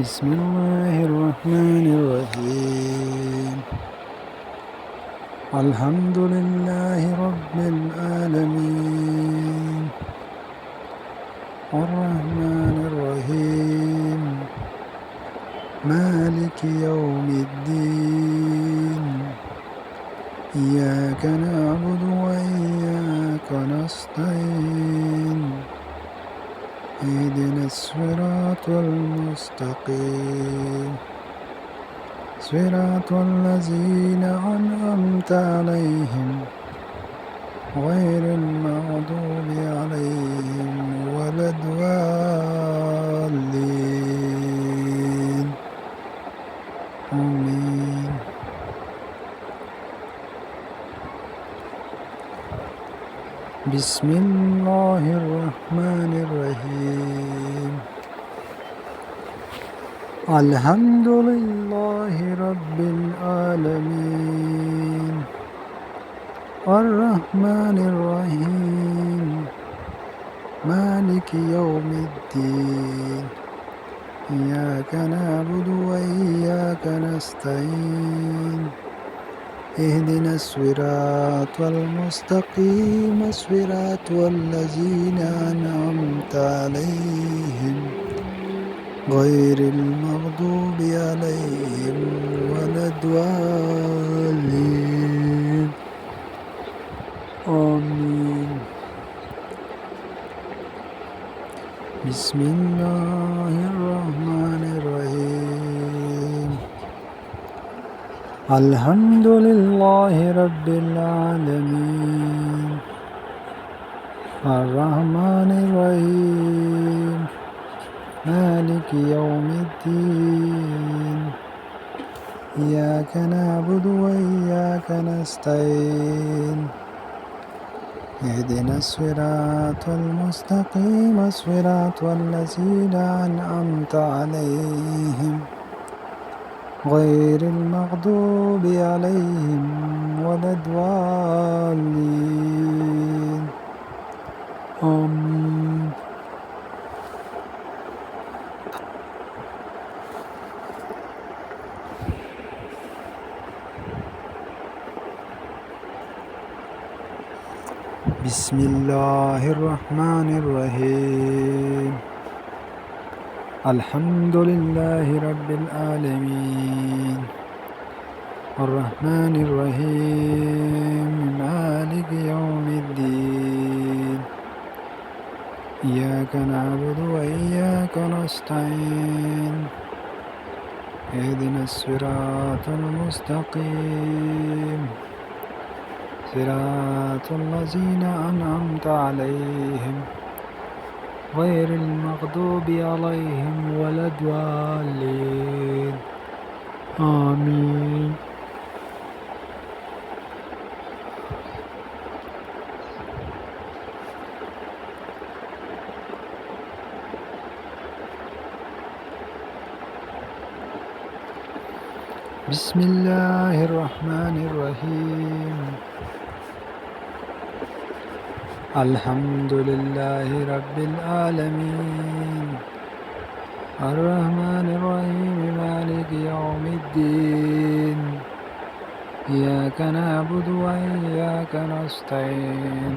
بسم الله الرحمن الرحيم. الحمد لله رب العالمين، الرحمن الرحيم، مالك يوم الدين. إياك نعبد وإياك نستعين. اهدنا الصراط المستقيم، صراط الذين أنعمت عليهم غير المغضوب عليهم ولا الضالين. آمين. بسم الله الرحمن الرحيم. الحمد لله رب العالمين، الرحمن الرحيم، مالك يوم الدين. إياك نعبد وإياك نستعين. اهدنا الصراط المستقيم، صراط الذين أنعمت عليهم غير المغضوب عليهم ولا الضالين. آمين. بسم الله الرحمن الرحيم. الحمد لله رب العالمين، الرحمن الرحيم، مالك يوم الدين. إياك نعبد وإياك نستعين. اهدنا الصراط المستقيم، صراط الذين أنعمت عليهم غير المغضوب عليهم ولا الضالين. آمين. بسم الله الرحمن الرحيم. الحمد لله رب العالمين، الرحمن الرحيم، مالك يوم الدين. إياك نعبد وإياك نستعين. اهدنا الصراط المستقيم، صراط الذين أنعمت عليهم غير المغضوب عليهم ولا الضالين. آمين. بسم الله الرحمن الرحيم. الحمد لله رب العالمين، الرحمن الرحيم، مالك يوم الدين. إياك نعبد وإياك نستعين.